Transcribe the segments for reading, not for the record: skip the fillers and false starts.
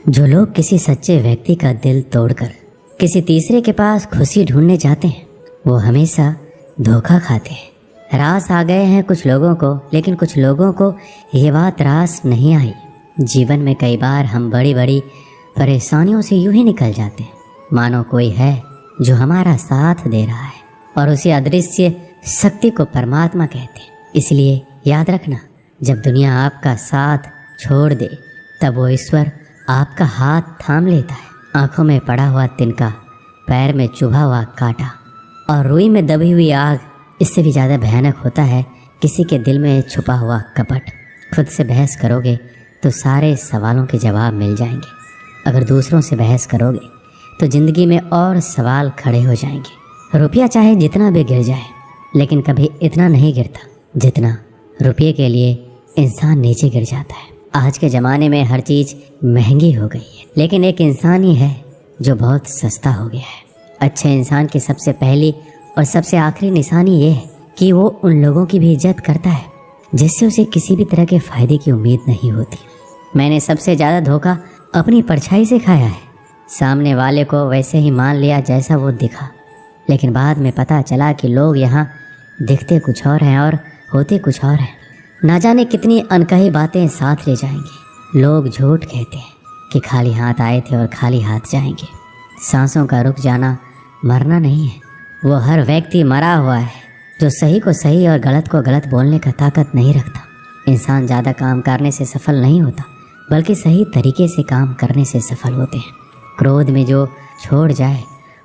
जो लोग किसी सच्चे व्यक्ति का दिल तोड़कर किसी तीसरे के पास खुशी ढूंढने जाते हैं वो हमेशा धोखा खाते हैं। रास आ गए हैं कुछ लोगों को, लेकिन कुछ लोगों को ये बात रास नहीं आई। जीवन में कई बार हम बड़ी बड़ी परेशानियों से यूं ही निकल जाते हैं मानो कोई है जो हमारा साथ दे रहा है, और उसी अदृश्य शक्ति को परमात्मा कहते हैं। इसलिए याद रखना, जब दुनिया आपका साथ छोड़ दे तब वो ईश्वर आपका हाथ थाम लेता है। आंखों में पड़ा हुआ तिनका, पैर में चुभा हुआ कांटा और रुई में दबी हुई आग, इससे भी ज़्यादा भयानक होता है किसी के दिल में छुपा हुआ कपट। खुद से बहस करोगे तो सारे सवालों के जवाब मिल जाएंगे, अगर दूसरों से बहस करोगे तो ज़िंदगी में और सवाल खड़े हो जाएंगे। रुपया चाहे जितना भी गिर जाए, लेकिन कभी इतना नहीं गिरता जितना रुपये के लिए इंसान नीचे गिर जाता है। आज के ज़माने में हर चीज़ महंगी हो गई है, लेकिन एक इंसान ही है जो बहुत सस्ता हो गया है। अच्छे इंसान की सबसे पहली और सबसे आखिरी निशानी ये है कि वो उन लोगों की भी इज्जत करता है जिससे उसे किसी भी तरह के फ़ायदे की उम्मीद नहीं होती। मैंने सबसे ज़्यादा धोखा अपनी परछाई से खाया है। सामने वाले को वैसे ही मान लिया जैसा वो दिखा, लेकिन बाद में पता चला कि लोग यहाँ दिखते कुछ और हैं और होते कुछ और हैं। ना जाने कितनी अनकही बातें साथ ले जाएंगे। लोग झूठ कहते हैं कि खाली हाथ आए थे और खाली हाथ जाएंगे। सांसों का रुक जाना मरना नहीं है, वो हर व्यक्ति मरा हुआ है जो सही को सही और गलत को गलत बोलने का ताकत नहीं रखता। इंसान ज़्यादा काम करने से सफल नहीं होता, बल्कि सही तरीके से काम करने से सफल होते हैं। क्रोध में जो छोड़ जाए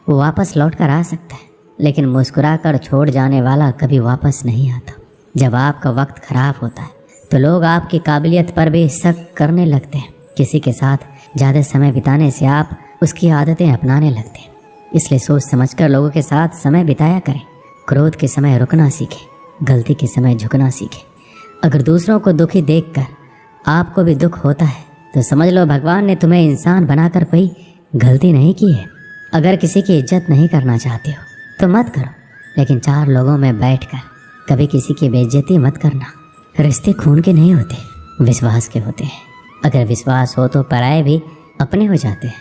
वो वापस लौट कर आ सकता है, लेकिन मुस्कुरा कर छोड़ जाने वाला कभी वापस नहीं आता। जब आपका वक्त ख़राब होता है तो लोग आपकी काबिलियत पर भी शक करने लगते हैं। किसी के साथ ज़्यादा समय बिताने से आप उसकी आदतें अपनाने लगते हैं। इसलिए सोच समझकर लोगों के साथ समय बिताया करें। क्रोध के समय रुकना सीखें, गलती के समय झुकना सीखें। अगर दूसरों को दुखी देखकर आपको भी दुख होता है तो समझ लो भगवान ने तुम्हें इंसान बनाकर कोई गलती नहीं की है। अगर किसी की इज्जत नहीं करना चाहते हो तो मत करो, लेकिन चार लोगों में बैठकर कभी किसी की बेइज्जती मत करना। रिश्ते खून के नहीं होते, विश्वास के होते हैं। अगर विश्वास हो तो पराये भी अपने हो जाते हैं,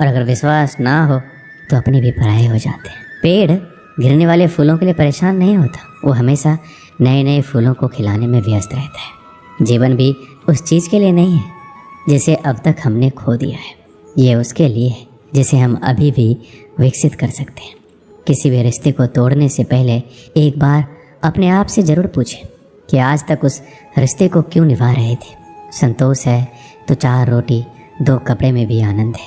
और अगर विश्वास ना हो तो अपने भी पराये हो जाते हैं। पेड़ गिरने वाले फूलों के लिए परेशान नहीं होता, वो हमेशा नए नए फूलों को खिलाने में व्यस्त रहता है। जीवन भी उस चीज़ के लिए नहीं है जिसे अब तक हमने खो दिया है, ये उसके लिए है जिसे हम अभी भी विकसित कर सकते हैं। किसी भी रिश्ते को तोड़ने से पहले एक बार अपने आप से ज़रूर पूछें कि आज तक उस रिश्ते को क्यों निभा रहे थे। संतोष है तो 4 रोटी 2 कपड़े में भी आनंद है।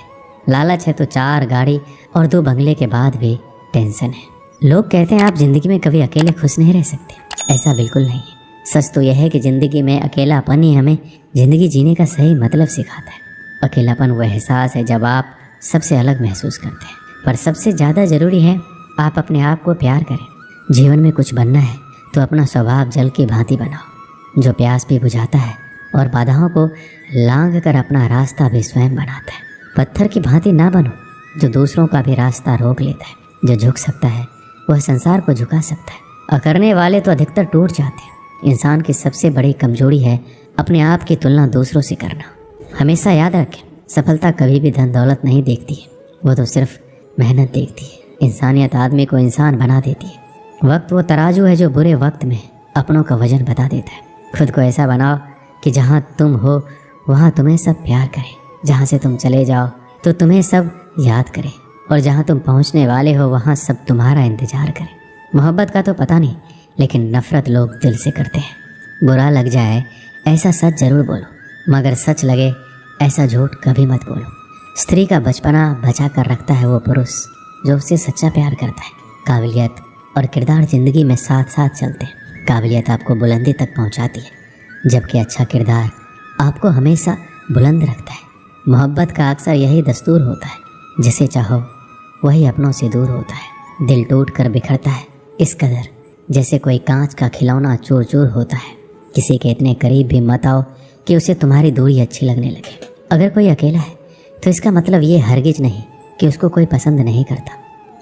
लालच है तो 4 गाड़ी और 2 बंगले के बाद भी टेंशन है। लोग कहते हैं आप ज़िंदगी में कभी अकेले खुश नहीं रह सकते। ऐसा बिल्कुल नहीं है। सच तो यह है कि ज़िंदगी में अकेलापन ही हमें ज़िंदगी जीने का सही मतलब सिखाता है। अकेलापन वह एहसास है जब आप सबसे अलग महसूस करते हैं, पर सबसे ज़्यादा ज़रूरी है आप अपने आप को प्यार करें। जीवन में कुछ बनना है तो अपना स्वभाव जल की भांति बनाओ, जो प्यास भी बुझाता है और बाधाओं को लांघ कर अपना रास्ता भी स्वयं बनाता है। पत्थर की भांति ना बनो जो दूसरों का भी रास्ता रोक लेता है। जो झुक सकता है वह संसार को झुका सकता है, और करने वाले तो अधिकतर टूट जाते हैं। इंसान की सबसे बड़ी कमजोरी है अपने आप की तुलना दूसरों से करना। हमेशा याद रखें, सफलता कभी भी धन दौलत नहीं देखती है, वो तो सिर्फ मेहनत देखती है। इंसानियत आदमी को इंसान बना देती है। वक्त वो तराजू है जो बुरे वक्त में अपनों का वजन बता देता है। खुद को ऐसा बनाओ कि जहाँ तुम हो वहाँ तुम्हें सब प्यार करें, जहाँ से तुम चले जाओ तो तुम्हें सब याद करें, और जहाँ तुम पहुँचने वाले हो वहाँ सब तुम्हारा इंतजार करें। मोहब्बत का तो पता नहीं, लेकिन नफ़रत लोग दिल से करते हैं। बुरा लग जाए ऐसा सच ज़रूर बोलो, मगर सच लगे ऐसा झूठ कभी मत बोलो। स्त्री का बचपना बचा कर रखता है वो पुरुष जो उससे सच्चा प्यार करता है। काबिलियत और किरदार ज़िंदगी में साथ साथ चलते हैं। काबिलियत आपको बुलंदी तक पहुंचाती है, जबकि अच्छा किरदार आपको हमेशा बुलंद रखता है। मोहब्बत का अक्सर यही दस्तूर होता है, जिसे चाहो वही अपनों से दूर होता है। दिल टूट कर बिखरता है इस कदर जैसे कोई कांच का खिलौना चूर चूर होता है। किसी के इतने करीब भी मत आओ कि उसे तुम्हारी दूरी अच्छी लगने लगे। अगर कोई अकेला है तो इसका मतलब ये हरगिज नहीं कि उसको कोई पसंद नहीं करता,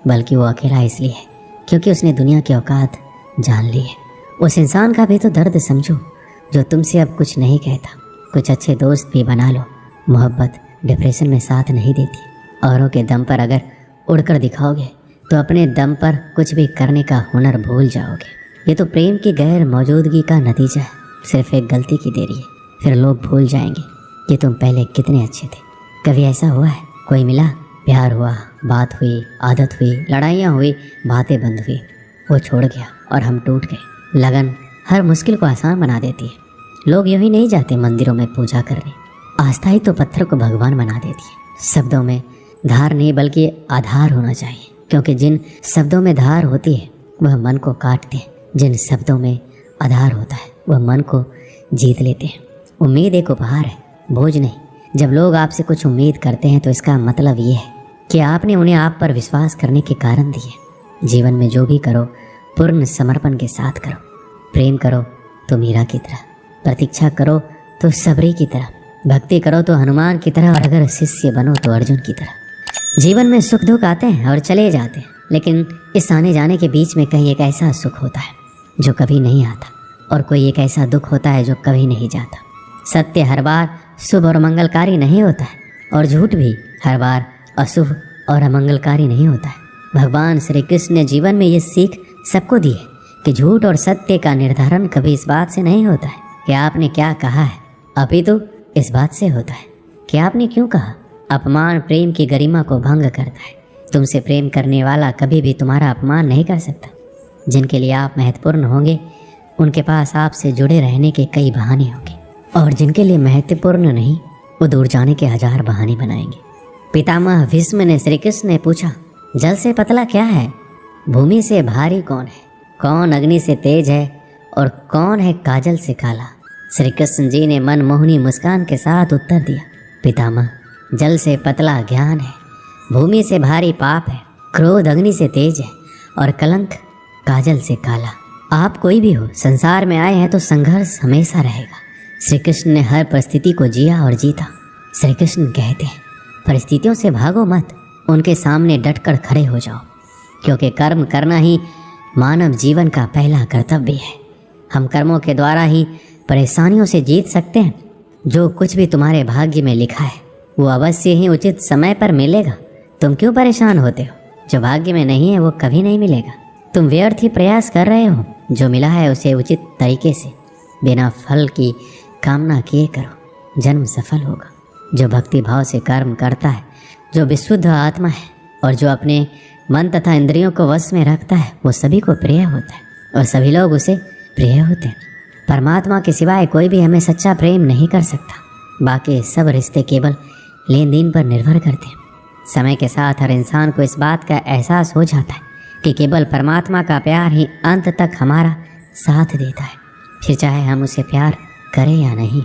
बल्कि वो अकेला इसलिए है क्योंकि उसने दुनिया की औकात जान ली है। उस इंसान का भी तो दर्द समझो जो तुमसे अब कुछ नहीं कहता। कुछ अच्छे दोस्त भी बना लो। मोहब्बत डिप्रेशन में साथ नहीं देती। औरों के दम पर अगर उड़कर दिखाओगे तो अपने दम पर कुछ भी करने का हुनर भूल जाओगे। ये तो प्रेम की गैर मौजूदगी का नतीजा है। सिर्फ एक गलती की देरी है, फिर लोग भूल जाएंगे कि तुम पहले कितने अच्छे थे। कभी ऐसा हुआ है, कोई मिला, प्यार हुआ, बात हुई, आदत हुई, लड़ाइयाँ हुई, बातें बंद हुई, वो छोड़ गया और हम टूट गए। लगन हर मुश्किल को आसान बना देती है। लोग यूँ ही नहीं जाते मंदिरों में पूजा करने। आस्था ही तो पत्थर को भगवान बना देती है। शब्दों में धार नहीं बल्कि आधार होना चाहिए, क्योंकि जिन शब्दों में धार होती है वह मन को काटते हैं। जिन शब्दों में आधार होता है वह मन को जीत लेते हैं। उम्मीद एक उपहार है, बोझ नहीं। जब लोग आपसे कुछ उम्मीद करते हैं तो इसका मतलब ये है कि आपने उन्हें आप पर विश्वास करने के कारण दिए। जीवन में जो भी करो पूर्ण समर्पण के साथ करो। प्रेम करो तो मीरा की तरह, प्रतीक्षा करो तो सबरी की तरह, भक्ति करो तो हनुमान की तरह, और अगर शिष्य बनो तो अर्जुन की तरह। जीवन में सुख दुख आते हैं और चले जाते हैं, लेकिन इस आने जाने के बीच में कहीं एक ऐसा सुख होता है जो कभी नहीं आता, और कोई एक ऐसा दुख होता है जो कभी नहीं जाता। सत्य हर बार शुभ और मंगलकारी नहीं होता है, और झूठ भी हर बार अशुभ और अमंगलकारी नहीं होता है। भगवान श्री कृष्ण ने जीवन में ये सीख सबको दी है कि झूठ और सत्य का निर्धारण कभी इस बात से नहीं होता है कि आपने क्या कहा है, अपितु इस बात से होता है कि आपने क्यों कहा। अपमान प्रेम की गरिमा को भंग करता है। तुमसे प्रेम करने वाला कभी भी तुम्हारा अपमान नहीं कर सकता। जिनके लिए आप महत्वपूर्ण होंगे उनके पास आपसे जुड़े रहने के कई बहाने होंगे, और जिनके लिए महत्वपूर्ण नहीं वो दूर जाने के हजार बहाने बनाएंगे। पितामह भीष्म ने श्री कृष्ण ने पूछा, जल से पतला क्या है, भूमि से भारी कौन है, कौन अग्नि से तेज है और कौन है काजल से काला। श्री कृष्ण जी ने मनमोहनी मुस्कान के साथ उत्तर दिया, पितामह जल से पतला ज्ञान है, भूमि से भारी पाप है, क्रोध अग्नि से तेज है और कलंक काजल से काला। आप कोई भी हो, संसार में आए हैं तो संघर्ष हमेशा रहेगा। श्री कृष्ण ने हर परिस्थिति को जिया और जीता। श्री कृष्ण कहते हैं, परिस्थितियों से भागो मत, उनके सामने डटकर खड़े हो जाओ, क्योंकि कर्म करना ही मानव जीवन का पहला कर्तव्य है। हम कर्मों के द्वारा ही परेशानियों से जीत सकते हैं। जो कुछ भी तुम्हारे भाग्य में लिखा है वो अवश्य ही उचित समय पर मिलेगा। तुम क्यों परेशान होते हो? जो भाग्य में नहीं है वो कभी नहीं मिलेगा। तुम व्यर्थ ही प्रयास कर रहे हो। जो मिला है उसे उचित तरीके से बिना फल की कामना किए करो, जन्म सफल होगा। जो भक्ति भाव से कर्म करता है, जो विशुद्ध आत्मा है और जो अपने मन तथा इंद्रियों को वश में रखता है, वो सभी को प्रिय होता है और सभी लोग उसे प्रिय होते हैं। परमात्मा के सिवाय कोई भी हमें सच्चा प्रेम नहीं कर सकता। बाकी सब रिश्ते केवल लेन देन पर निर्भर करते हैं। समय के साथ हर इंसान को इस बात का एहसास हो जाता है कि केवल परमात्मा का प्यार ही अंत तक हमारा साथ देता है। फिर चाहे हम उसे प्यार करें या नहीं,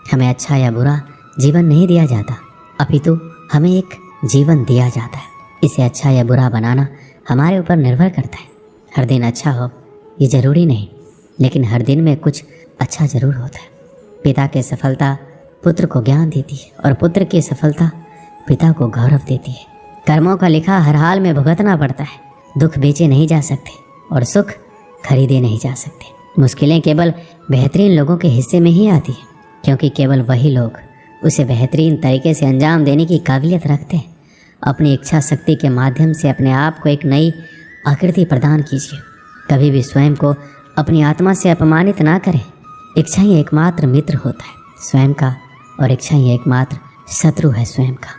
हमें अच्छा या बुरा जीवन नहीं दिया जाता, अपितु हमें एक जीवन दिया जाता है। इसे अच्छा या बुरा बनाना हमारे ऊपर निर्भर करता है। हर दिन अच्छा हो ये ज़रूरी नहीं, लेकिन हर दिन में कुछ अच्छा ज़रूर होता है। पिता की सफलता पुत्र को ज्ञान देती है और पुत्र की सफलता पिता को गौरव देती है। कर्मों का लिखा हर हाल में भुगतना पड़ता है। दुख बेचे नहीं जा सकते और सुख खरीदे नहीं जा सकते। मुश्किलें केवल बेहतरीन लोगों के हिस्से में ही आती है, क्योंकि केवल वही लोग उसे बेहतरीन तरीके से अंजाम देने की काबिलियत रखते हैं। अपनी इच्छा शक्ति के माध्यम से अपने आप को एक नई आकृति प्रदान कीजिए। कभी भी स्वयं को अपनी आत्मा से अपमानित ना करें। इच्छा ही एकमात्र मित्र होता है स्वयं का, और इच्छा ही एकमात्र शत्रु है स्वयं का।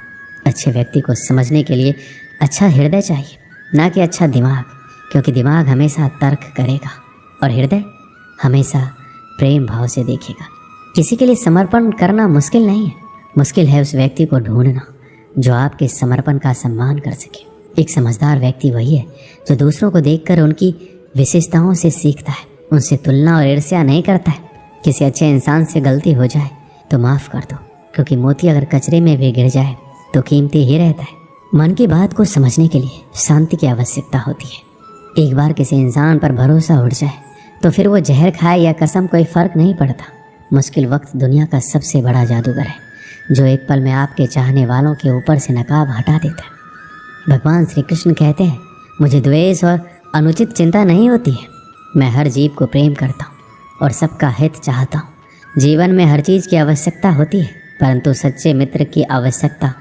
अच्छे व्यक्ति को समझने के लिए अच्छा हृदय चाहिए, ना कि अच्छा दिमाग, क्योंकि दिमाग हमेशा तर्क करेगा और हृदय हमेशा प्रेम भाव से देखेगा। किसी के लिए समर्पण करना मुश्किल नहीं है, मुश्किल है उस व्यक्ति को ढूंढना जो आपके समर्पण का सम्मान कर सके। एक समझदार व्यक्ति वही है जो दूसरों को देखकर उनकी विशेषताओं से सीखता है, उनसे तुलना और ईर्ष्या नहीं करता है। किसी अच्छे इंसान से गलती हो जाए तो माफ़ कर दो, क्योंकि मोती अगर कचरे में भी गिर जाए तो कीमती ही रहता है। मन की बात को समझने के लिए शांति की आवश्यकता होती है। एक बार किसी इंसान पर भरोसा उठ जाए तो फिर वो जहर खाए या कसम कोई फ़र्क नहीं पड़ता। मुश्किल वक्त दुनिया का सबसे बड़ा जादूगर है, जो एक पल में आपके चाहने वालों के ऊपर से नकाब हटा देता है। भगवान श्री कृष्ण कहते हैं, मुझे द्वेष और अनुचित चिंता नहीं होती है। मैं हर जीव को प्रेम करता हूँ और सबका हित चाहता हूँ। जीवन में हर चीज़ की आवश्यकता होती है, परंतु सच्चे मित्र की आवश्यकता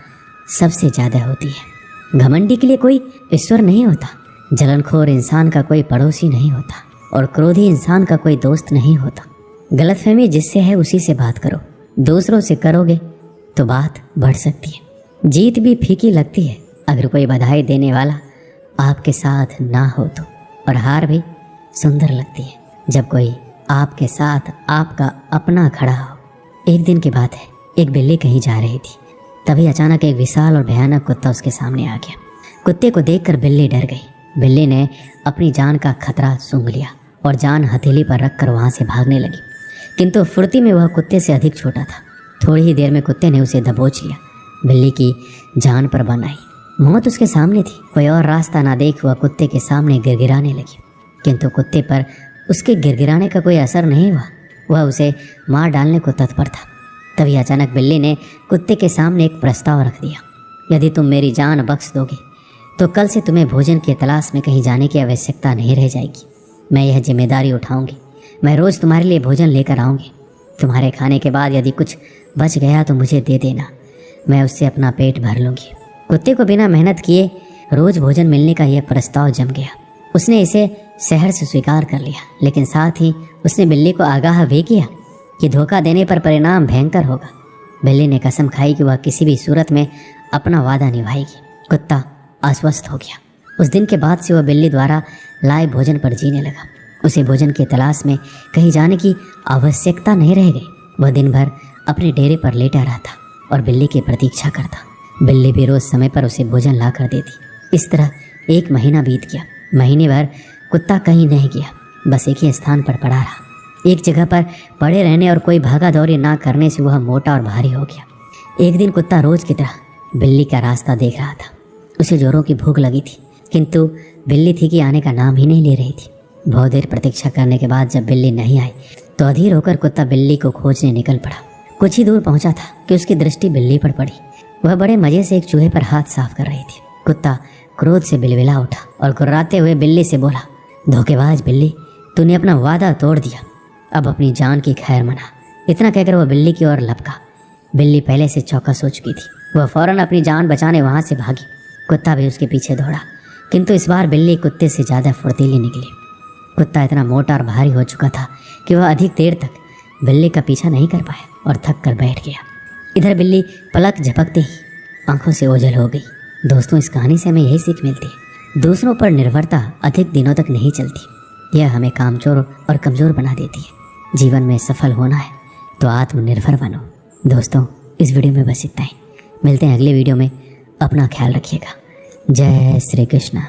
सबसे ज़्यादा होती है। घमंडी के लिए कोई ईश्वर नहीं होता, जलनखोर इंसान का कोई पड़ोसी नहीं होता और क्रोधी इंसान का कोई दोस्त नहीं होता। गलतफहमी जिससे है उसी से बात करो, दूसरों से करोगे तो बात बढ़ सकती है। जीत भी फीकी लगती है अगर कोई बधाई देने वाला आपके साथ ना हो तो, और हार भी सुंदर लगती है जब कोई आपके साथ आपका अपना खड़ा हो। एक दिन की बात है, एक बिल्ली कहीं जा रही थी, तभी अचानक एक विशाल और भयानक कुत्ता उसके सामने आ गया। कुत्ते को देखकर बिल्ली डर गई। बिल्ली ने अपनी जान का खतरा सूंघ लिया और जान हथेली पर रखकर वहाँ से भागने लगी, किंतु फुर्ती में वह कुत्ते से अधिक छोटा था। थोड़ी ही देर में कुत्ते ने उसे दबोच लिया। बिल्ली की जान पर बन आई, मौत उसके सामने थी। कोई और रास्ता ना देख वह कुत्ते के सामने गिड़गिड़ाने लगी, किंतु कुत्ते पर उसके गिड़गिड़ाने का कोई असर नहीं हुआ। वह उसे मार डालने को तत्पर था। तभी अचानक बिल्ली ने कुत्ते के सामने एक प्रस्ताव रख दिया, यदि तुम मेरी जान बख्श दोगे तो कल से तुम्हें भोजन की तलाश में कहीं जाने की आवश्यकता नहीं रह जाएगी। मैं यह जिम्मेदारी उठाऊंगी, मैं रोज़ तुम्हारे लिए भोजन लेकर आऊँगी। तुम्हारे खाने के बाद यदि कुछ बच गया तो मुझे दे देना, मैं उससे अपना पेट भर लूँगी। कुत्ते को बिना मेहनत किए रोज़ भोजन मिलने का यह प्रस्ताव जम गया। उसने इसे शहर से स्वीकार कर लिया, लेकिन साथ ही उसने बिल्ली को आगाह भी किया कि धोखा देने पर परिणाम भयंकर होगा। बिल्ली ने कसम खाई कि वह किसी भी सूरत में अपना वादा निभाएगी। कुत्ता आश्वस्त हो गया। उस दिन के बाद से वह बिल्ली द्वारा लाए भोजन पर जीने लगा। उसे भोजन की तलाश में कहीं जाने की आवश्यकता नहीं रह गई। वह दिन भर अपने डेरे पर लेटा रहता और बिल्ली की प्रतीक्षा करता। बिल्ली भी रोज़ समय पर उसे भोजन ला कर देती। इस तरह एक महीना बीत गया। महीने भर कुत्ता कहीं नहीं गया, बस एक ही स्थान पर पड़ा रहा। एक जगह पर पड़े रहने और कोई भागा दौड़ी ना करने से वह मोटा और भारी हो गया। एक दिन कुत्ता रोज़ की तरह बिल्ली का रास्ता देख रहा था। उसे जोरों की भूख लगी थी, किंतु बिल्ली थी कि आने का नाम ही नहीं ले रही थी। बहुत देर प्रतीक्षा करने के बाद जब बिल्ली नहीं आई तो अधीर होकर कुत्ता बिल्ली को खोजने निकल पड़ा। कुछ ही दूर पहुंचा था कि उसकी दृष्टि बिल्ली पर पड़ी। वह बड़े मजे से एक चूहे पर हाथ साफ कर रही थी। कुत्ता क्रोध से बिलबिला उठा और गुर्राते हुए बिल्ली से बोला, धोखेबाज बिल्ली, तूने अपना वादा तोड़ दिया, अब अपनी जान की खैर मना। इतना कहकर वह बिल्ली की ओर लपका। बिल्ली पहले से चौकस हो चुकी थी। वह फौरन अपनी जान बचाने वहाँ से भागी। कुत्ता भी उसके पीछे दौड़ा, किंतु इस बार बिल्ली कुत्ते से ज़्यादा फुर्तीली निकली। कुत्ता इतना मोटा और भारी हो चुका था कि वह अधिक देर तक बिल्ली का पीछा नहीं कर पाया और थक कर बैठ गया। इधर बिल्ली पलक झपकते ही आंखों से ओझल हो गई। दोस्तों, इस कहानी से हमें यही सीख मिलती है, दूसरों पर निर्भरता अधिक दिनों तक नहीं चलती। यह हमें कामचोर और कमज़ोर बना देती है। जीवन में सफल होना है तो आत्मनिर्भर बनो। दोस्तों, इस वीडियो में बस इतना ही। मिलते हैं अगले वीडियो में। अपना ख्याल रखिएगा। जय श्री कृष्ण।